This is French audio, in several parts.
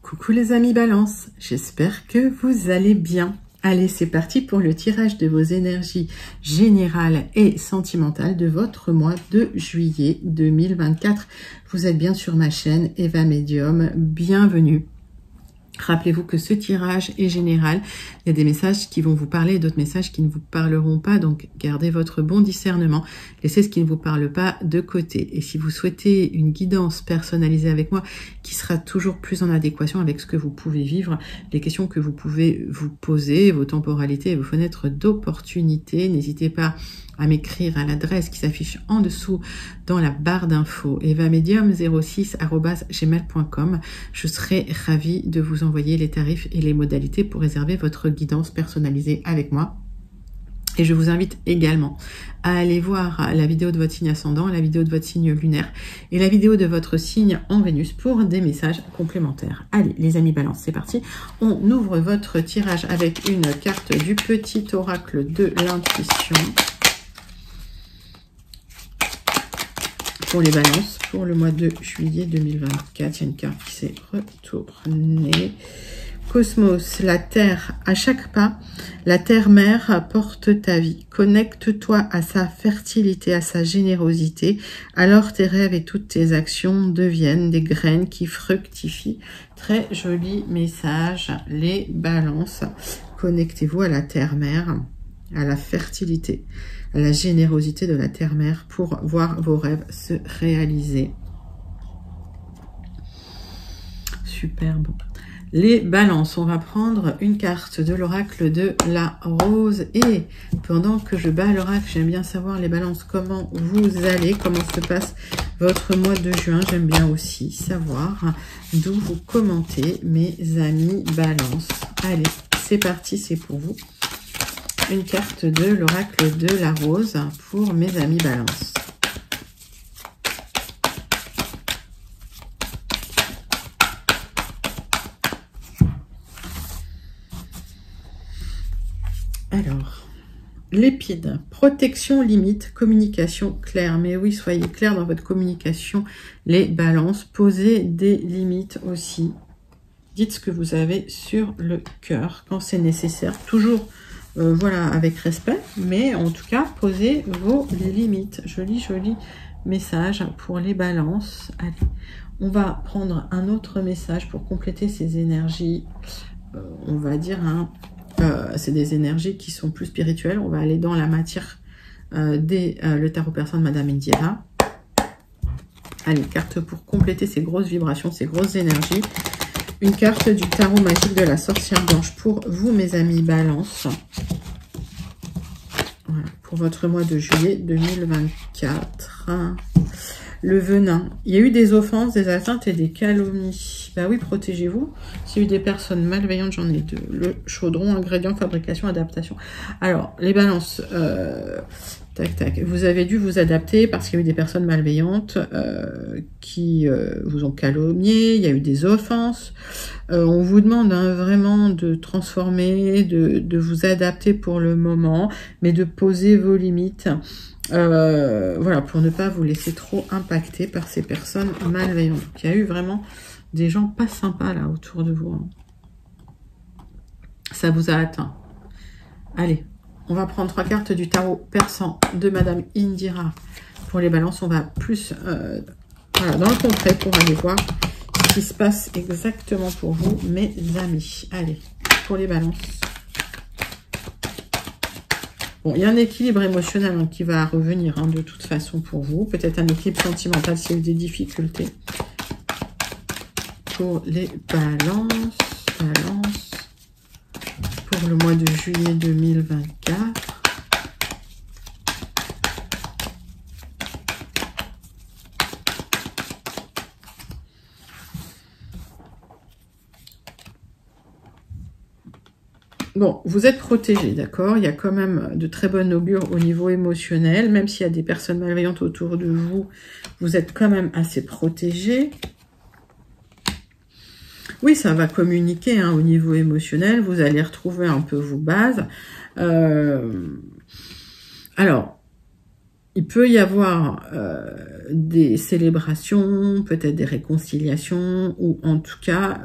Coucou les amis Balance, j'espère que vous allez bien. Allez, c'est parti pour le tirage de vos énergies générales et sentimentales de votre mois de juillet 2024. Vous êtes bien sur ma chaîne Eva Medium, bienvenue. Rappelez-vous que ce tirage est général. Il y a des messages qui vont vous parler et d'autres messages qui ne vous parleront pas. Donc, gardez votre bon discernement. Laissez ce qui ne vous parle pas de côté. Et si vous souhaitez une guidance personnalisée avec moi, qui sera toujours plus en adéquation avec ce que vous pouvez vivre, les questions que vous pouvez vous poser, vos temporalités et vos fenêtres d'opportunité, n'hésitez pas à m'écrire à l'adresse qui s'affiche en dessous dans la barre d'infos evamedium06@gmail.com. Je serai ravie de vous envoyer les tarifs et les modalités pour réserver votre guidance personnalisée avec moi. Et je vous invite également à aller voir la vidéo de votre signe ascendant, la vidéo de votre signe lunaire et la vidéo de votre signe en Vénus pour des messages complémentaires. Allez, les amis Balance, c'est parti. On ouvre votre tirage avec une carte du petit oracle de l'intuition. Pour les balances, pour le mois de juillet 2024, il y a une carte qui s'est retournée. Cosmos, la terre, à chaque pas, la terre-mère porte ta vie. Connecte-toi à sa fertilité, à sa générosité. Alors tes rêves et toutes tes actions deviennent des graines qui fructifient. Très joli message, les balances. Connectez-vous à la terre-mère, à la fertilité, à la générosité de la terre-mère pour voir vos rêves se réaliser. Superbe. Les balances, on va prendre une carte de l'oracle de la rose. Et pendant que je bats l'oracle, j'aime bien savoir les balances, comment vous allez, comment se passe votre mois de juin. J'aime bien aussi savoir d'où vous commentez, mes amis balances. Allez, c'est parti, c'est pour vous. Une carte de l'oracle de la rose pour mes amis Balance. Alors, l'épide, protection limite, communication claire. Mais oui, soyez clair dans votre communication, les balances. Posez des limites aussi. Dites ce que vous avez sur le cœur quand c'est nécessaire. Toujours voilà, avec respect, mais en tout cas, posez vos limites. Joli, joli message pour les balances. Allez, on va prendre un autre message pour compléter ces énergies. On va dire, hein, c'est des énergies qui sont plus spirituelles. On va aller dans la matière le tarot persan de Madame Indira. Allez, carte pour compléter ces grosses vibrations, ces grosses énergies. Une carte du tarot magique de la sorcière blanche pour vous, mes amis Balance. Voilà, pour votre mois de juillet 2024. Le venin. Il y a eu des offenses, des atteintes et des calomnies. Bah oui, protégez-vous. S'il y a eu des personnes malveillantes, j'en ai deux. Le chaudron, ingrédients, fabrication, adaptation. Alors, les balances, tac, tac. Vous avez dû vous adapter parce qu'il y a eu des personnes malveillantes qui vous ont calomnié. Il y a eu des offenses. On vous demande hein, vraiment de transformer, de vous adapter pour le moment, mais de poser vos limites. Voilà, pour ne pas vous laisser trop impacter par ces personnes malveillantes. Donc, il y a eu vraiment des gens pas sympas là autour de vous. Hein. Ça vous a atteint. Allez, on va prendre 3 cartes du tarot persan de Madame Indira. Pour les balances, on va plus voilà, dans le concret pour aller voir ce qui se passe exactement pour vous, mes amis. Allez, pour les balances. Bon, il y a un équilibre émotionnel hein, qui va revenir hein, de toute façon pour vous. Peut-être un équilibre sentimental s'il y a eu des difficultés. Pour les balances, pour le mois de juillet 2024. Bon, vous êtes protégés, d'accord? Il y a quand même de très bonnes augures au niveau émotionnel. Même s'il y a des personnes malveillantes autour de vous, vous êtes quand même assez protégés. Oui, ça va communiquer hein, au niveau émotionnel. Vous allez retrouver un peu vos bases. Alors, il peut y avoir des célébrations, peut-être des réconciliations, ou en tout cas,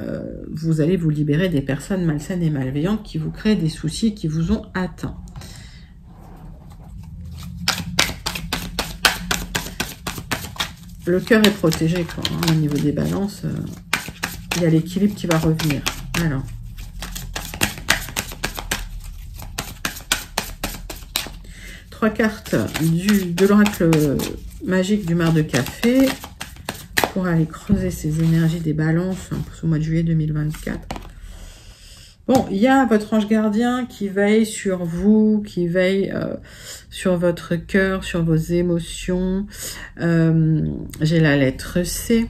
vous allez vous libérer des personnes malsaines et malveillantes qui vous créent des soucis, qui vous ont atteint. Le cœur est protégé quoi, hein, au niveau des balances. Il y a l'équilibre qui va revenir. Alors. Trois cartes de l'oracle magique du mar de café pour aller creuser ces énergies des balances pour ce mois de juillet 2024. Bon, il y a votre ange gardien qui veille sur vous, qui veille sur votre cœur, sur vos émotions. J'ai la lettre C.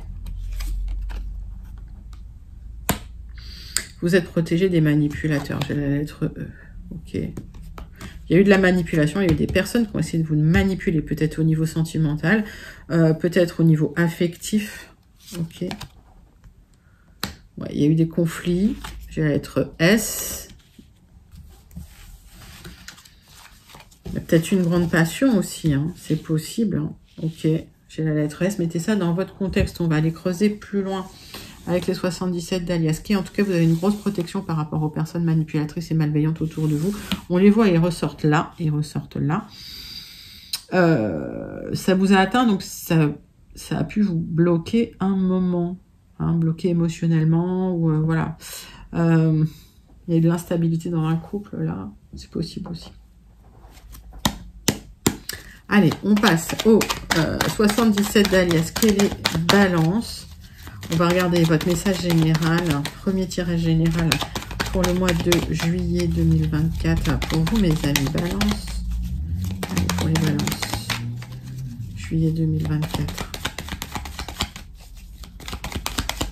Vous êtes protégé des manipulateurs. J'ai la lettre E. Ok. Il y a eu de la manipulation, il y a eu des personnes qui ont essayé de vous manipuler, peut-être au niveau sentimental, peut-être au niveau affectif. Ok. Ouais, il y a eu des conflits. J'ai la lettre S. Il y a peut-être une grande passion aussi, hein. C'est possible. Hein. Ok, j'ai la lettre S. Mettez ça dans votre contexte. On va aller creuser plus loin avec les 77 d'Aliaski. En tout cas, vous avez une grosse protection par rapport aux personnes manipulatrices et malveillantes autour de vous. On les voit, ils ressortent là, ils ressortent là. Ça vous a atteint, donc ça a pu vous bloquer un moment, hein, bloquer émotionnellement, ou voilà. Il y a de l'instabilité dans un couple, là, c'est possible aussi. Allez, on passe au 77 d'Aliaski, les balances. On va regarder votre message général, premier tirage général pour le mois de juillet 2024 pour vous, mes amis balance. Allez, pour les balances, juillet 2024.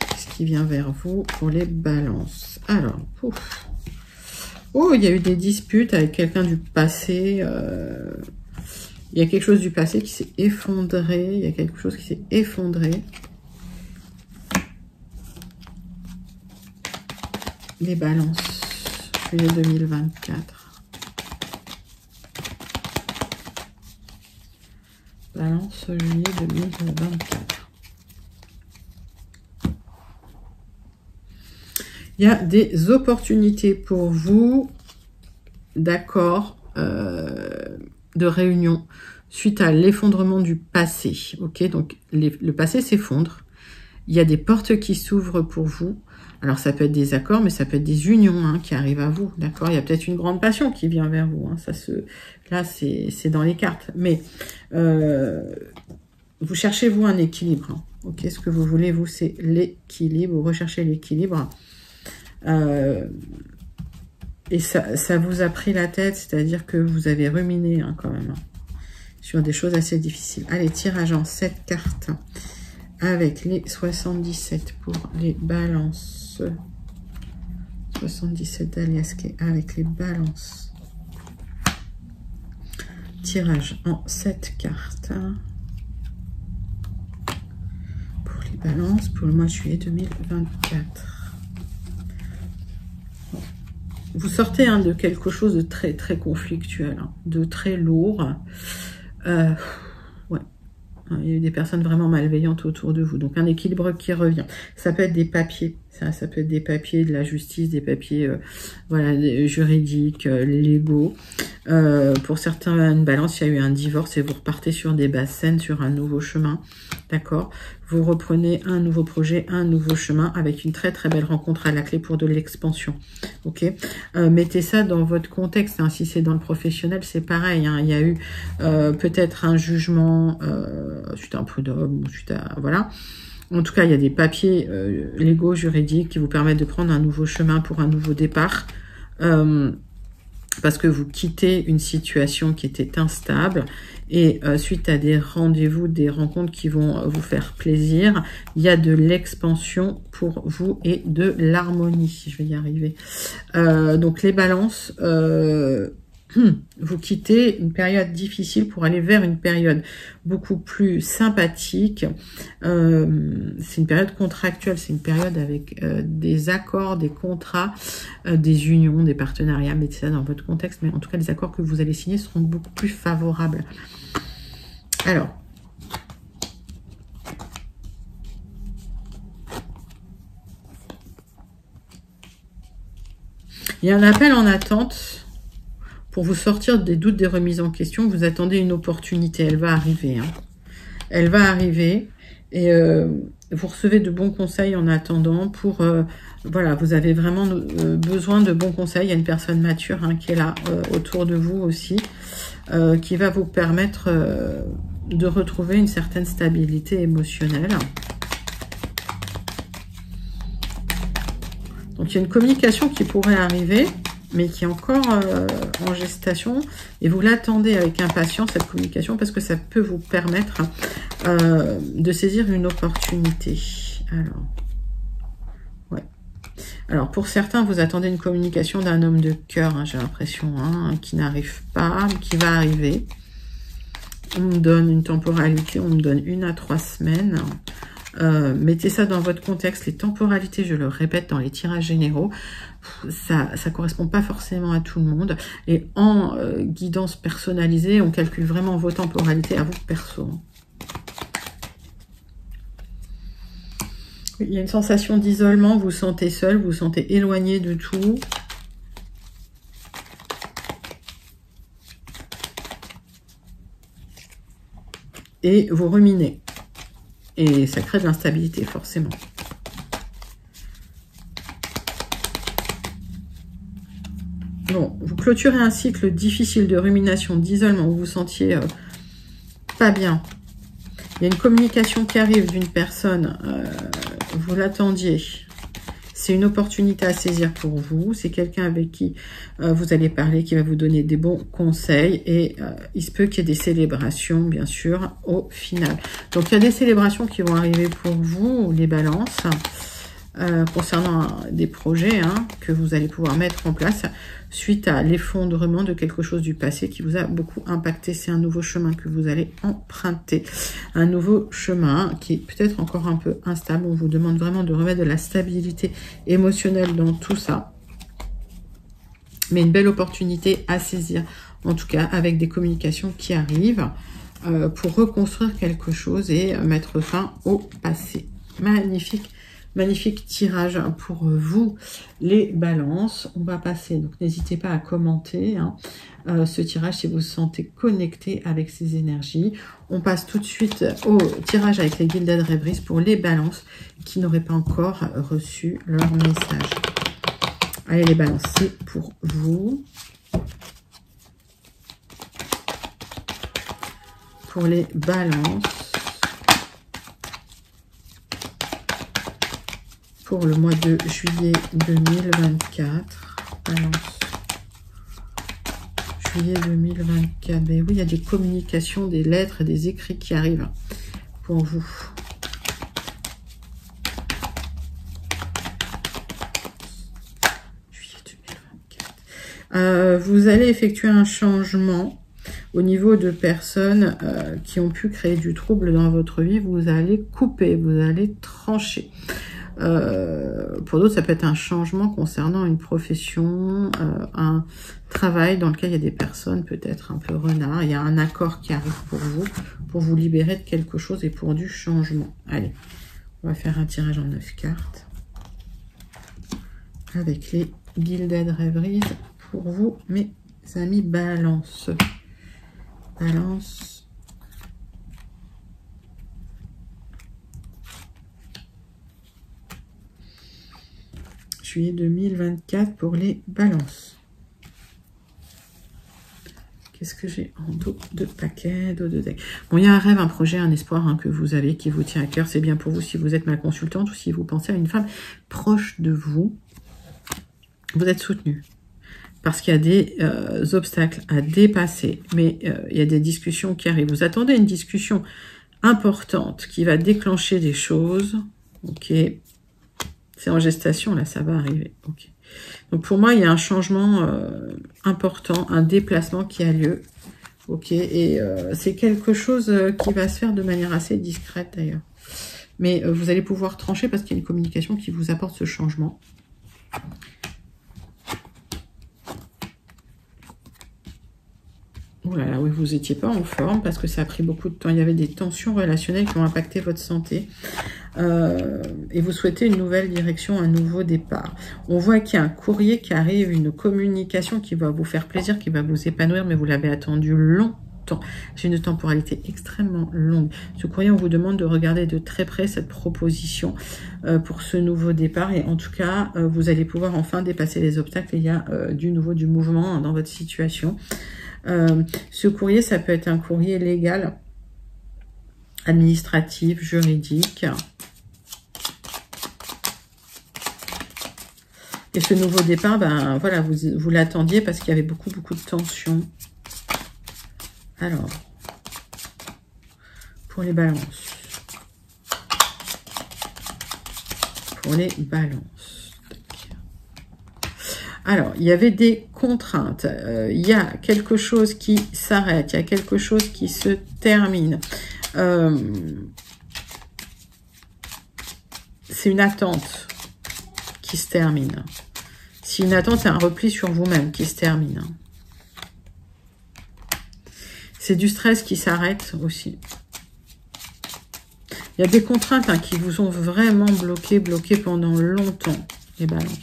Qu'est-ce qui vient vers vous pour les balances? Alors, ouf. Oh, il y a eu des disputes avec quelqu'un du passé. Il y a quelque chose du passé qui s'est effondré. Il y a quelque chose qui s'est effondré. Les balances, juillet 2024. Balance, juillet 2024. Il y a des opportunités pour vous, d'accord, de réunion suite à l'effondrement du passé. Ok, donc le passé s'effondre. Il y a des portes qui s'ouvrent pour vous. Alors, ça peut être des accords, mais ça peut être des unions hein, qui arrivent à vous, d'accord? Il y a peut-être une grande passion qui vient vers vous. Hein, là, c'est dans les cartes. Mais vous cherchez, vous, un équilibre. Hein, ok, ce que vous voulez, vous, c'est l'équilibre. Vous recherchez l'équilibre. Et ça vous a pris la tête, c'est-à-dire que vous avez ruminé hein, quand même hein, sur des choses assez difficiles. Allez, tirage en 7 cartes. Avec les 77 pour les balances. 77 d'Aliaski avec les balances. Tirage en 7 cartes. Pour les balances, pour le mois de juillet 2024. Vous sortez hein, de quelque chose de très très conflictuel, hein, de très lourd. Ouais. Il y a eu des personnes vraiment malveillantes autour de vous. Donc, un équilibre qui revient. Ça peut être des papiers. Ça peut être des papiers de la justice, des papiers voilà, juridiques, légaux. Pour certains, une balance, il y a eu un divorce et vous repartez sur des bases saines, sur un nouveau chemin. D'accord? Vous reprenez un nouveau projet, un nouveau chemin avec une très très belle rencontre à la clé pour de l'expansion. Ok? Mettez ça dans votre contexte. Hein. Si c'est dans le professionnel, c'est pareil. Hein. Il y a eu peut-être un jugement suite à un prud'homme, suite à... Voilà. En tout cas, il y a des papiers légaux, juridiques qui vous permettent de prendre un nouveau chemin pour un nouveau départ. Parce que vous quittez une situation qui était instable et suite à des rendez-vous, des rencontres qui vont vous faire plaisir, il y a de l'expansion pour vous et de l'harmonie. Je vais y arriver. Donc les balances, vous quittez une période difficile pour aller vers une période beaucoup plus sympathique. C'est une période contractuelle, c'est une période avec des accords, des contrats, des unions, des partenariats. Mettez ça dans votre contexte, mais en tout cas, les accords que vous allez signer seront beaucoup plus favorables. Alors, il y a un appel en attente pour vous sortir des doutes, des remises en question. Vous attendez une opportunité, elle va arriver. Hein. Elle va arriver et vous recevez de bons conseils en attendant pour... voilà, vous avez vraiment besoin de bons conseils. Il y a une personne mature hein, qui est là autour de vous aussi, qui va vous permettre de retrouver une certaine stabilité émotionnelle. Donc, il y a une communication qui pourrait arriver, mais qui est encore en gestation. Et vous l'attendez avec impatience, cette communication, parce que ça peut vous permettre de saisir une opportunité. Alors, ouais. Alors, pour certains, vous attendez une communication d'un homme de cœur, hein, j'ai l'impression, hein, qui n'arrive pas, mais qui va arriver. On me donne une temporalité, on me donne 1 à 3 semaines. Mettez ça dans votre contexte. Les temporalités, je le répète, dans les tirages généraux, ça correspond pas forcément à tout le monde. Et en guidance personnalisée, on calcule vraiment vos temporalités à vous perso. Il y a une sensation d'isolement, vous vous sentez seul, vous vous sentez éloigné de tout. Et vous ruminez. Et ça crée de l'instabilité, forcément. Bon, vous clôturez un cycle difficile de rumination, d'isolement, où vous vous sentiez pas bien. Il y a une communication qui arrive d'une personne, vous l'attendiez. C'est une opportunité à saisir pour vous. C'est quelqu'un avec qui vous allez parler, qui va vous donner des bons conseils. Et il se peut qu'il y ait des célébrations, bien sûr, au final. Donc, il y a des célébrations qui vont arriver pour vous, les balances, concernant des projets hein, que vous allez pouvoir mettre en place suite à l'effondrement de quelque chose du passé qui vous a beaucoup impacté. C'est un nouveau chemin que vous allez emprunter. Un nouveau chemin qui est peut-être encore un peu instable. On vous demande vraiment de remettre de la stabilité émotionnelle dans tout ça. Mais une belle opportunité à saisir, en tout cas avec des communications qui arrivent pour reconstruire quelque chose et mettre fin au passé. Magnifique. Magnifique tirage pour vous, les balances. On va passer, donc n'hésitez pas à commenter hein, ce tirage si vous vous sentez connecté avec ces énergies. On passe tout de suite au tirage avec les Gilded Rêveries pour les balances qui n'auraient pas encore reçu leur message. Allez les balances, c'est pour vous. Pour les balances. Pour le mois de juillet 2024. Balance. Juillet 2024. Ben oui, il y a des communications, des lettres et des écrits qui arrivent pour vous. Juillet 2024. Vous allez effectuer un changement au niveau de personnes qui ont pu créer du trouble dans votre vie. Vous allez couper, vous allez trancher. Pour d'autres, ça peut être un changement concernant une profession, un travail dans lequel il y a des personnes peut-être un peu renards. Il y a un accord qui arrive pour vous libérer de quelque chose et pour du changement. Allez, on va faire un tirage en 9 cartes avec les Gilded Rêveries pour vous, mes amis Balance. Balance. Juillet 2024 pour les balances. Qu'est-ce que j'ai en dos de paquet, dos de deck? Bon, il y a un rêve, un projet, un espoir hein, que vous avez, qui vous tient à cœur. C'est bien pour vous si vous êtes ma consultante ou si vous pensez à une femme proche de vous. Vous êtes soutenu parce qu'il y a des obstacles à dépasser, mais il y a des discussions qui arrivent. Vous attendez une discussion importante qui va déclencher des choses. Ok. C'est en gestation, là, ça va arriver. Okay. Donc, pour moi, il y a un changement important, un déplacement qui a lieu. Ok. Et c'est quelque chose qui va se faire de manière assez discrète, d'ailleurs. Mais vous allez pouvoir trancher parce qu'il y a une communication qui vous apporte ce changement. Oh là là, oui, vous n'étiez pas en forme parce que ça a pris beaucoup de temps. Il y avait des tensions relationnelles qui ont impacté votre santé. Et vous souhaitez une nouvelle direction, un nouveau départ. On voit qu'il y a un courrier qui arrive, une communication qui va vous faire plaisir, qui va vous épanouir, mais vous l'avez attendu longtemps. C'est une temporalité extrêmement longue. Ce courrier, on vous demande de regarder de très près cette proposition pour ce nouveau départ. Et en tout cas, vous allez pouvoir enfin dépasser les obstacles. Et il y a du nouveau, du mouvement dans votre situation. Ce courrier, ça peut être un courrier légal, administratif, juridique. Et ce nouveau départ, ben voilà, vous l'attendiez parce qu'il y avait beaucoup de tensions. Alors, pour les balances. Pour les balances. Alors, il y avait des contraintes. Il y a quelque chose qui s'arrête. Il y a quelque chose qui se termine. C'est une attente qui se termine. Si une attente, c'est un repli sur vous-même qui se termine. C'est du stress qui s'arrête aussi. Il y a des contraintes qui vous ont vraiment bloqué pendant longtemps, les balances.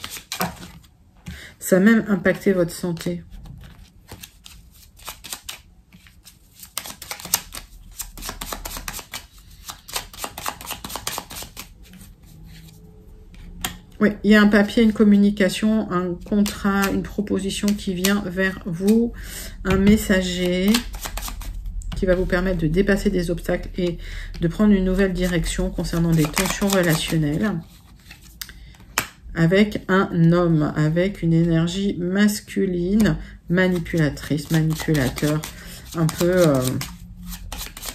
Ça a même impacté votre santé. Oui, il y a un papier, une communication, un contrat, une proposition qui vient vers vous, un messager qui va vous permettre de dépasser des obstacles et de prendre une nouvelle direction concernant des tensions relationnelles avec un homme, avec une énergie masculine, manipulatrice, manipulateur, un peu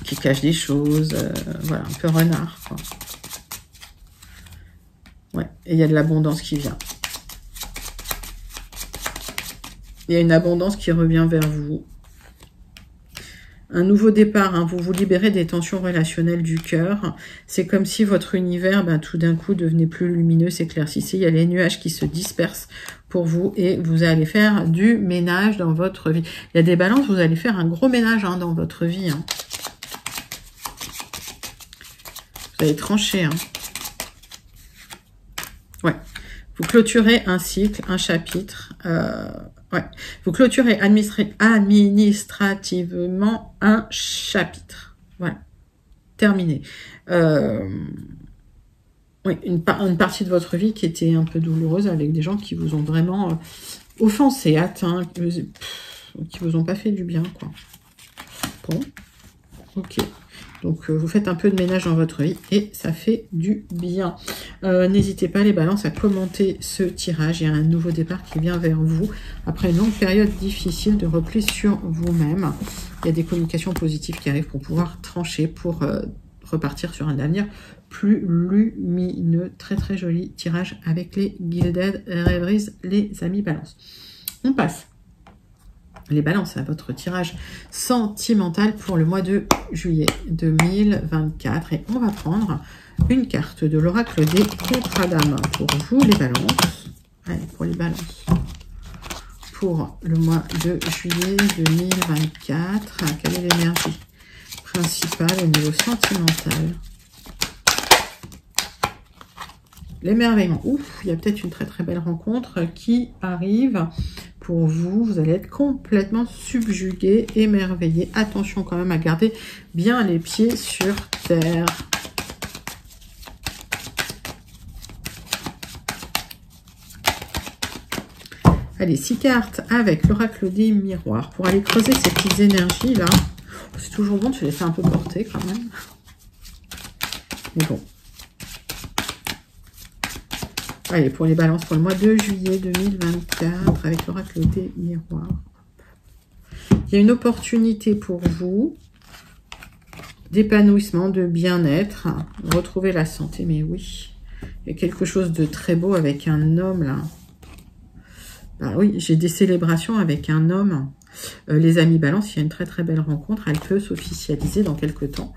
qui cache des choses, voilà, un peu renard, quoi. Ouais, et il y a de l'abondance qui vient. Il y a une abondance qui revient vers vous. Un nouveau départ, hein, vous vous libérez des tensions relationnelles du cœur. C'est comme si votre univers, tout d'un coup, devenait plus lumineux, s'éclaircissait. Il y a les nuages qui se dispersent pour vous et vous allez faire du ménage dans votre vie. Il y a des balances, vous allez faire un gros ménage dans votre vie. Hein. Vous allez trancher. Ouais. Vous clôturez un cycle, un chapitre. Ouais. Vous clôturez administrativement un chapitre. Voilà. Terminé. Oui, une partie de votre vie qui était un peu douloureuse avec des gens qui vous ont vraiment offensé, atteint, qui vous ont pas fait du bien, quoi. Bon. Ok. Donc, vous faites un peu de ménage dans votre vie et ça fait du bien. N'hésitez pas, les balances, à commenter ce tirage. Il y a un nouveau départ qui vient vers vous après une longue période difficile de repli sur vous-même. Il y a des communications positives qui arrivent pour pouvoir trancher, pour repartir sur un avenir plus lumineux. Très, très joli tirage avec les Gilded Rêveries, les amis balances. On passe les balances à votre tirage sentimental pour le mois de juillet 2024. Et on va prendre une carte de l'oracle des contrats d'âme pour vous, les balances. Allez, pour les balances. Pour le mois de juillet 2024, quelle est l'énergie principale au niveau sentimental? L'émerveillement. Ouf, il y a peut-être une très très belle rencontre qui arrive pour vous. Vous allez être complètement subjugué, émerveillé. Attention quand même à garder bien les pieds sur terre. Allez, 6 cartes avec l'oracle des miroirs pour aller creuser ces petites énergies là. C'est toujours bon de se laisser un peu porter quand même. Mais bon. Allez, pour les balances, pour le mois de juillet 2024, avec l'oracle des miroirs. Il y a une opportunité pour vous d'épanouissement, de bien-être, retrouver la santé, mais oui. Il y a quelque chose de très beau avec un homme, là. Bah oui, j'ai des célébrations avec un homme. Les amis balance, il y a une très très belle rencontre. Elle peut s'officialiser dans quelques temps.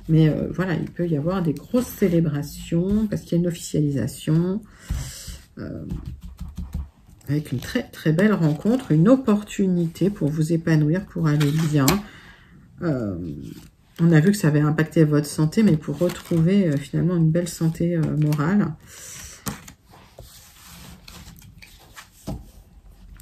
Mais voilà, il peut y avoir des grosses célébrations parce qu'il y a une officialisation. avec une très très belle rencontre, une opportunité pour vous épanouir, pour aller bien. On a vu que ça avait impacté votre santé, mais pour retrouver finalement une belle santé morale.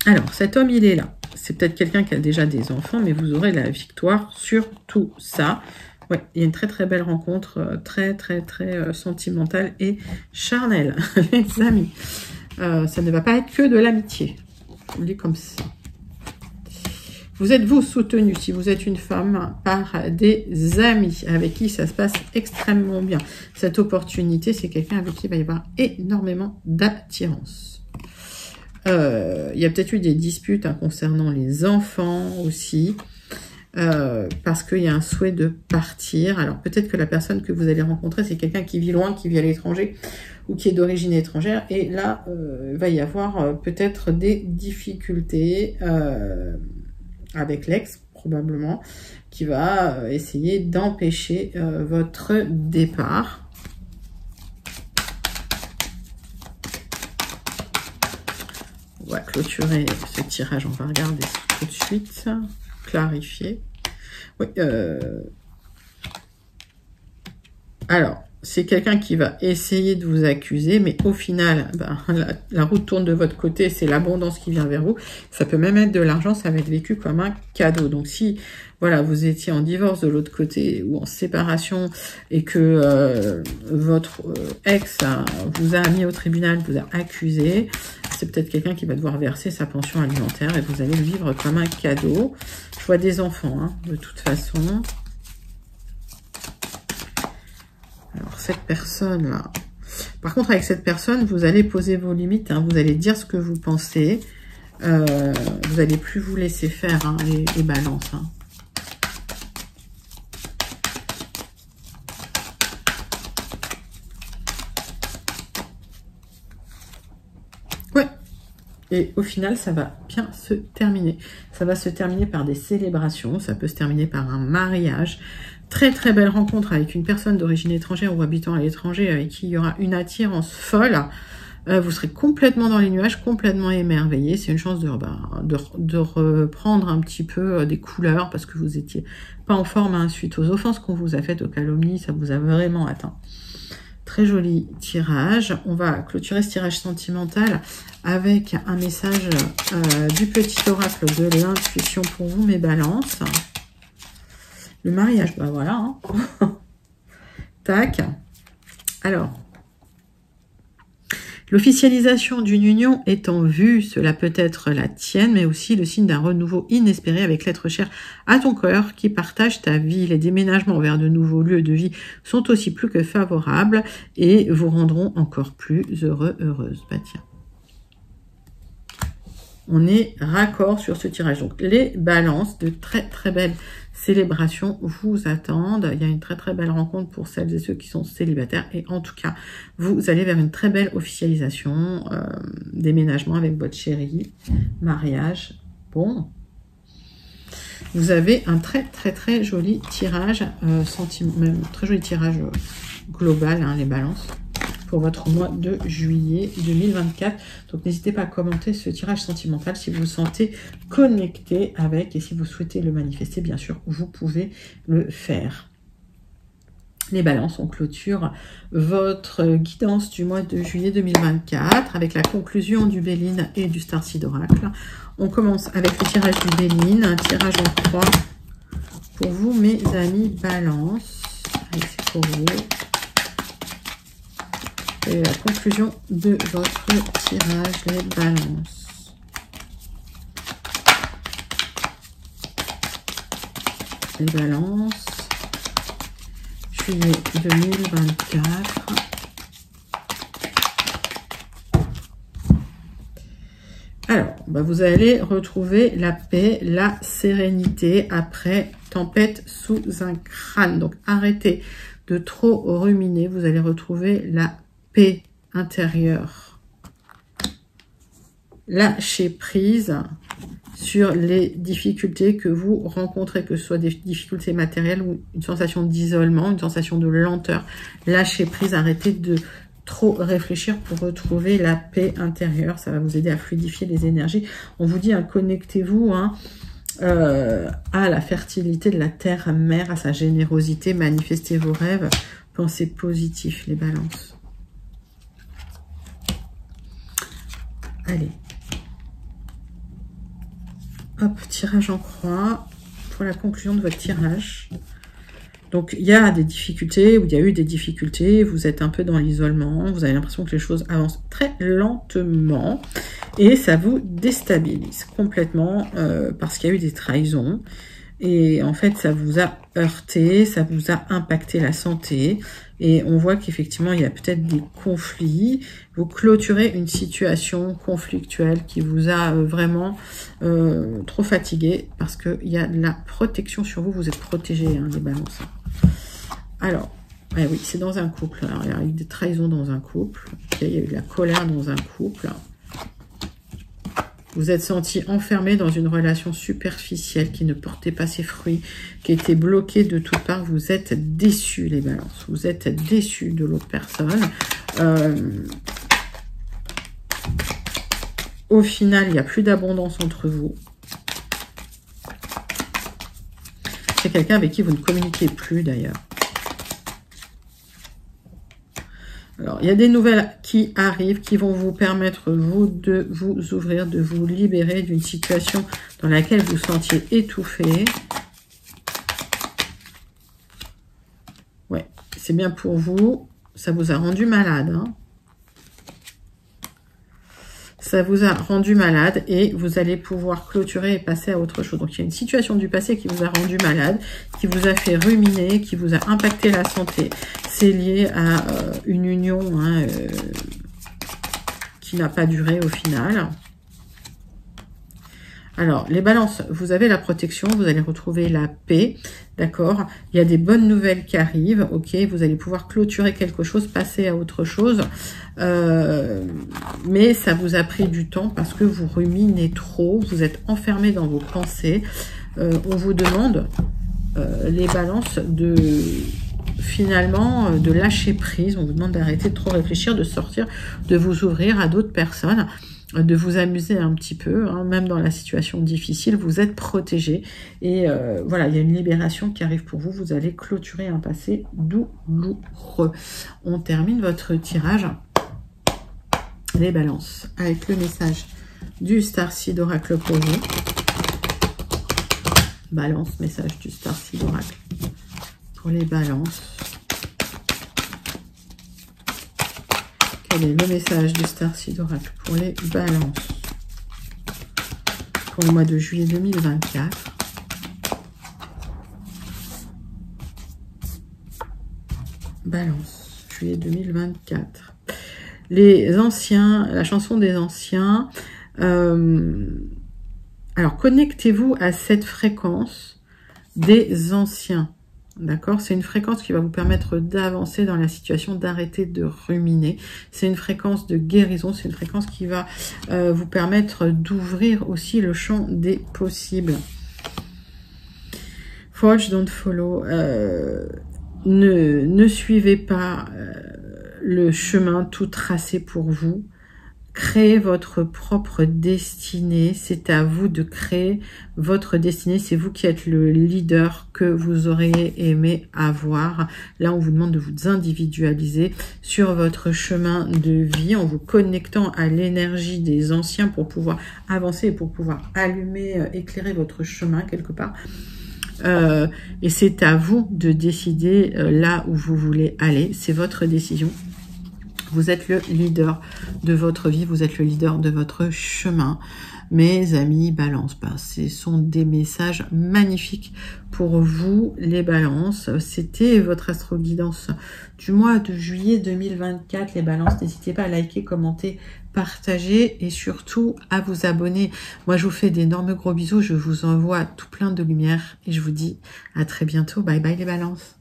Alors, cet homme, il est là. C'est peut-être quelqu'un qui a déjà des enfants, mais vous aurez la victoire sur tout ça. Ouais, il y a une très très belle rencontre, très très très sentimentale et charnelle, les amis. Ça ne va pas être que de l'amitié. Je vous le dis comme ça. Vous êtes vous soutenu, si vous êtes une femme, par des amis avec qui ça se passe extrêmement bien. Cette opportunité, c'est quelqu'un avec qui il va y avoir énormément d'attirance. Il y a peut-être eu des disputes concernant les enfants aussi. Parce qu'il y a un souhait de partir. Alors peut-être que la personne que vous allez rencontrer, c'est quelqu'un qui vit loin, qui vit à l'étranger ou qui est d'origine étrangère. Et là, il va y avoir peut-être des difficultés avec l'ex, probablement, qui va essayer d'empêcher votre départ. On va clôturer ce tirage, on va regarder tout de suite. Clarifier. Oui, alors, c'est quelqu'un qui va essayer de vous accuser, mais au final, ben, la route tourne de votre côté, c'est l'abondance qui vient vers vous. Ça peut même être de l'argent, ça va être vécu comme un cadeau. Donc si, voilà, vous étiez en divorce de l'autre côté ou en séparation et que votre ex vous a mis au tribunal, vous a accusé, c'est peut-être quelqu'un qui va devoir verser sa pension alimentaire et vous allez le vivre comme un cadeau. Je vois des enfants, hein, de toute façon. Alors, cette personne-là... Par contre, avec cette personne, vous allez poser vos limites, hein, vous allez dire ce que vous pensez. Vous n'allez plus vous laisser faire, hein, les balances. Hein. Ouais. Et au final, ça va bien se terminer. Ça va se terminer par des célébrations, ça peut se terminer par un mariage. Très très belle rencontre avec une personne d'origine étrangère ou habitant à l'étranger avec qui il y aura une attirance folle. Vous serez complètement dans les nuages, complètement émerveillé. C'est une chance de reprendre un petit peu des couleurs parce que vous étiez pas en forme hein, suite aux offenses qu'on vous a faites, aux calomnies, ça vous a vraiment atteint. Très joli tirage. On va clôturer ce tirage sentimental avec un message du petit oracle de l'intuition pour vous, mes balances. Le mariage, bah voilà. Hein. Tac. Alors, l'officialisation d'une union est en vue. Cela peut être la tienne, mais aussi le signe d'un renouveau inespéré avec l'être cher à ton cœur qui partage ta vie. Les déménagements vers de nouveaux lieux de vie sont aussi plus que favorables et vous rendront encore plus heureux, heureuse. Bah tiens. On est raccord sur ce tirage. Donc, les balances, de très très belles célébrations vous attendent. Il y a une très très belle rencontre pour celles et ceux qui sont célibataires. Et en tout cas, vous allez vers une très belle officialisation, déménagement avec votre chérie, mariage. Bon. Vous avez un très très très joli tirage, même très joli tirage global, hein, les balances. Pour votre mois de juillet 2024. Donc, n'hésitez pas à commenter ce tirage sentimental si vous vous sentez connecté avec et si vous souhaitez le manifester, bien sûr, vous pouvez le faire. Les balances, on clôture votre guidance du mois de juillet 2024 avec la conclusion du Béline et du Starseed Oracle. On commence avec le tirage du Béline, un tirage en 3 pour vous, mes amis balance. Allez, c'est pour vous. Et la conclusion de votre tirage, les balances. Les balances, juillet 2024. Alors, bah vous allez retrouver la paix, la sérénité après tempête sous un crâne. Donc, arrêtez de trop ruminer. Vous allez retrouver la paix intérieure. Lâchez prise sur les difficultés que vous rencontrez, que ce soit des difficultés matérielles ou une sensation d'isolement, une sensation de lenteur. Lâchez prise, arrêtez de trop réfléchir pour retrouver la paix intérieure. Ça va vous aider à fluidifier les énergies. On vous dit, hein, connectez-vous à la fertilité de la terre-mère, à sa générosité, manifestez vos rêves, pensez positif, les balances. Allez. Hop, tirage en croix pour la conclusion de votre tirage. Donc, il y a des difficultés, ou il y a eu des difficultés, vous êtes un peu dans l'isolement, vous avez l'impression que les choses avancent très lentement, et ça vous déstabilise complètement, parce qu'il y a eu des trahisons, et en fait, ça vous a heurté, ça vous a impacté la santé, et on voit qu'effectivement, il y a peut-être des conflits. Vous clôturez une situation conflictuelle qui vous a vraiment trop fatigué, parce qu'il y a de la protection sur vous, vous êtes protégés, hein, les balances. Alors, oui, c'est dans un couple. Alors, il y a eu des trahisons dans un couple. Okay, il y a eu de la colère dans un couple. Vous êtes senti enfermé dans une relation superficielle qui ne portait pas ses fruits, qui était bloquée de toutes parts. Vous êtes déçus, les balances. Vous êtes déçus de l'autre personne. Au final, il n'y a plus d'abondance entre vous. C'est quelqu'un avec qui vous ne communiquez plus, d'ailleurs. Alors, il y a des nouvelles qui arrivent, qui vont vous permettre, vous, de vous ouvrir, de vous libérer d'une situation dans laquelle vous sentiez étouffé. Ouais, c'est bien pour vous. Ça vous a rendu malade, hein. Ça vous a rendu malade et vous allez pouvoir clôturer et passer à autre chose. Donc, il y a une situation du passé qui vous a rendu malade, qui vous a fait ruminer, qui vous a impacté la santé. C'est lié à une union qui n'a pas duré au final. Alors, les balances, vous avez la protection, vous allez retrouver la paix, d'accord? Il y a des bonnes nouvelles qui arrivent, ok? Vous allez pouvoir clôturer quelque chose, passer à autre chose. Mais ça vous a pris du temps parce que vous ruminez trop, vous êtes enfermé dans vos pensées. On vous demande, les balances, finalement de lâcher prise. On vous demande d'arrêter de trop réfléchir, de sortir, de vous ouvrir à d'autres personnes, de vous amuser un petit peu, hein, même dans la situation difficile, vous êtes protégé. Et voilà, il y a une libération qui arrive pour vous. Vous allez clôturer un passé douloureux. On termine votre tirage, les balances, avec le message du Starseed Oracle pour vous. Balance, message du Starseed Oracle pour les balances. Quel est le message du Starseed Oracle pour les balances pour le mois de juillet 2024? Balance, juillet 2024. Les anciens, la chanson des anciens. Alors, connectez-vous à cette fréquence des anciens. D'accord? C'est une fréquence qui va vous permettre d'avancer dans la situation, d'arrêter de ruminer. C'est une fréquence de guérison, c'est une fréquence qui va vous permettre d'ouvrir aussi le champ des possibles. Forge, don't follow. Ne suivez pas le chemin tout tracé pour vous. Créez votre propre destinée. C'est à vous de créer votre destinée. C'est vous qui êtes le leader que vous auriez aimé avoir. Là, on vous demande de vous individualiser sur votre chemin de vie en vous connectant à l'énergie des anciens pour pouvoir avancer et pour pouvoir allumer, éclairer votre chemin quelque part. Et c'est à vous de décider là où vous voulez aller. C'est votre décision. Vous êtes le leader de votre vie, vous êtes le leader de votre chemin. Mes amis balances, ce sont des messages magnifiques pour vous, les balances. C'était votre astro-guidance du mois de juillet 2024, les balances. N'hésitez pas à liker, commenter, partager et surtout à vous abonner. Moi, je vous fais d'énormes gros bisous. Je vous envoie tout plein de lumière et je vous dis à très bientôt. Bye bye les balances.